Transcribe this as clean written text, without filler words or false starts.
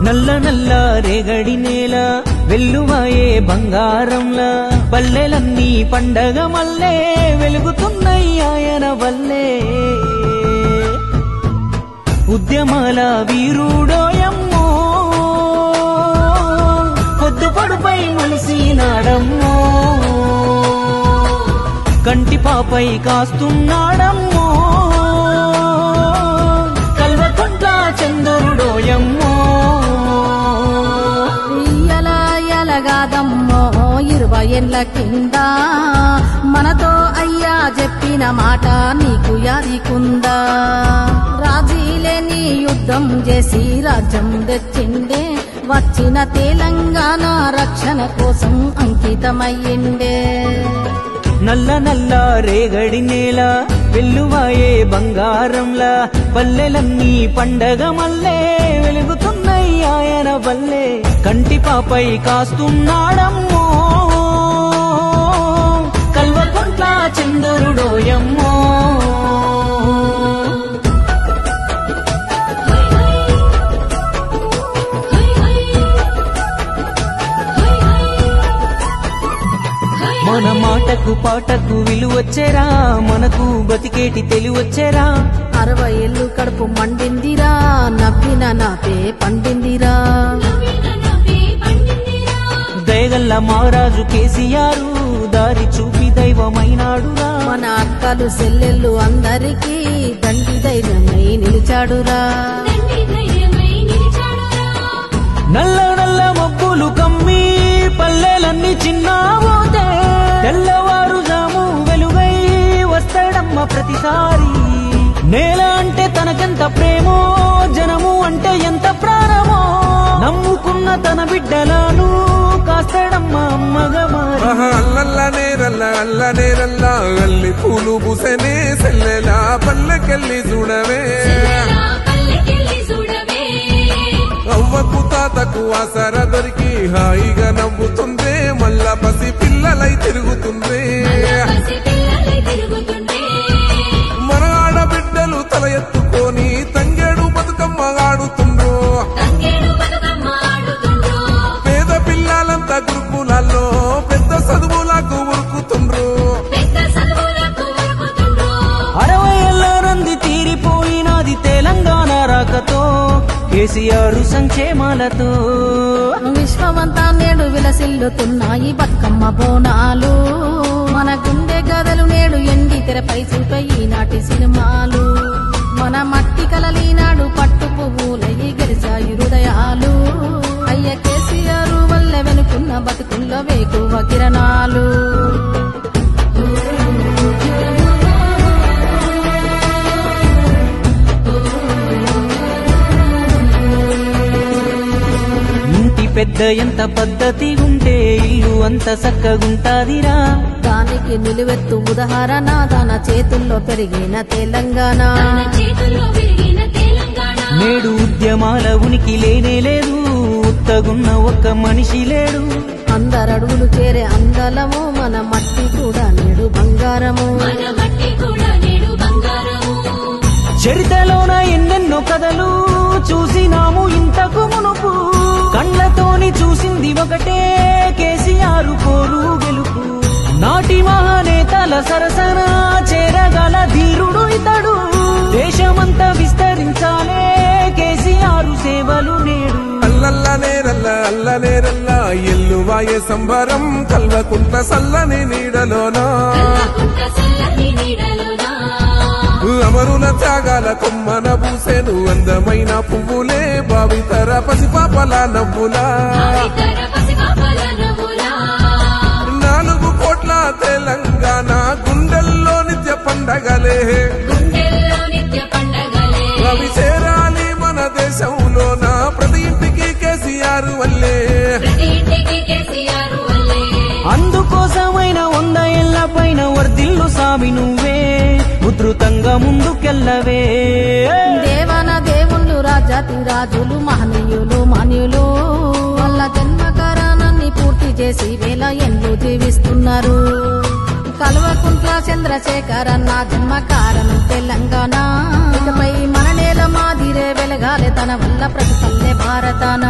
నల్ల నల్ల రేగడి నేల వెల్లువాయే బంగారంలా పల్లెలన్నీ పండగ మల్లే వెలుగుతున్నాయన వల్లే ఉద్యమాల వీరుడోయమ్మో పొద్దుపడుపై ములిసినాడమ్మో కంటి పాపై కాస్తున్నాడమ్మో కల్వకుంట్ల చంద్రుడోయమ్మో ఎలగాదమ్మో 20 ఏళ్ల కింద మనతో అయ్యా చెప్పిన మాట నీకు యాదికుందా రాజీలేని యుద్ధం చేసి రాజ్యం తెచ్చిండే వచ్చిన తెలంగాణ రక్షణ కోసం అంకితమయ్యిండే నల్ల నల్ల రేగడి నేల వెల్లువాయే బంగారంలా పల్లెలన్నీ పండగ మల్లే వెలుగుతున్నాయన వల్లే కంటి పాపై కాస్తున్నాడమ్మో కల్వకుంట్ల చంద్రుడోయమ్మో మన మాటకు పాటకు విలువచ్చేరా మనకు బతికేటి తెలివచ్చేరా 60 ఏళ్ళు కడుపు మండిందిరా నవ్విన నాపే పండిందిరా దయగల్ల మహారాజు కేసీఆర్ దారి చూపి దైవమైనాడురా మన అక్కలు చెల్లెళ్ళు అందరికీ దండి ధైర్యమై నిలిచాడురా నల్ల నల్ల మబ్బులు కమ్మి పల్లెలన్నీ చిన్నావోతే తెల్లవారుజాము వెలుగై వస్తాడమ్మ ప్రతిసారి నేల అంటే తనకెంత ప్రేమో జనము అంటే ఎంత ప్రాణమో నమ్ముకున్న తన బిడ్డలను కాస్తాడమ్మ అమ్మగా మారి అల్లనేరల్ల అల్లి పూలు పూసనే సెల్లెలా పల్లెకెళ్ళి చూడవే అవ్వకు తాతకు ఆసర దొరికి హాయిగా నవ్వుతుందే మళ్ళా పసి పిల్లలై తిరుగుతుందే మన ఆడబిడ్డలు తల ఎత్తుకొని తంగేడు బతుకమ్మ ఆడుతుండ్రు పేద పిల్లలంతా గురుకులాల్లో పెద్ద చదువులకు ఉరుకుతుండ్రు 60 ఏళ్ల రంది తీరిపోయినది తెలంగాణ రాకతో కేసీఆర్ సంక్షేమాలతో విశ్వమంతా నేడు విలసిల్లుతున్నాయి బతుకమ్మ బోనాలు మన గుండె గదలు నేడు ఎండి తెరపై చూపే ఈనాటి సినిమాలు మన మట్టి కలలీనాడు పట్టు పువ్వులయ్యి గెలిచాయి హృదయాలు అయ్య కేసీఆర్ వల్ల వెనుకున్న బతుకుల్లో వేకువ కిరణాలు పెద్ద ఎంత పద్ధతి ఉంటే ఇల్లు అంత చక్కగుంటాదిరా దానికి నిలువెత్తు ఉదాహరణ తన చేతుల్లో పెరిగిన తెలంగాణ నేడు ఉద్యమాల ఉనికి లేనే లేదు ఉత్తగున్న ఒక్క మనిషి లేడు అందరడుగులు చేరే అందలము మన మట్టి కూడా నేడు బంగారము చరిత్రలోన ఎన్నెన్నో కథలు చూసినాము ఇంతకు మునుపు కళ్ళతోని చూసింది ఒకటే కేసీఆర్ కోరు గెలుపు నాటి మహానేతల సరసన చేరగల ధీరుడు ఇతడు దేశమంతా విస్తరించాలే కేసీఆర్ సేవలు నేడు అల్లనేరల్ల ఎల్లువాయే సంబరం కల్వకుంట్ల సల్లని నీడలోనా అమరుల త్యాగాల కొమ్మన పూసేను అందమైన పువ్వులే భావితర పసిపాపల నవ్వులా 4 కోట్ల తెలంగాణ గుండెల్లో నిత్య పండగలే అవి చేరాలి మన దేశంలోన ప్రతి ఇంటికి కేసీఆర్ వల్లే అందుకోసమైన 100 ఏళ్ల పైన వర్ధిల్లు సామి నువ్వే ఉధృతంగా ముందుకెళ్ళవే దేవన దేవుళ్ళు రాజాతి రాజులు మహనీయులు మాన్యులు వాళ్ళ జన్మకారణాన్ని పూర్తి చేసి వేల ఎండ్లు జీవిస్తున్నారు కల్వకుంట్ల చంద్రశేఖర్ అన్న జన్మ కారణం తెలంగాణ ఇకపై మన నేల మాదిరే వెలగాలి తన వల్ల ప్రతి పల్లె భారతాన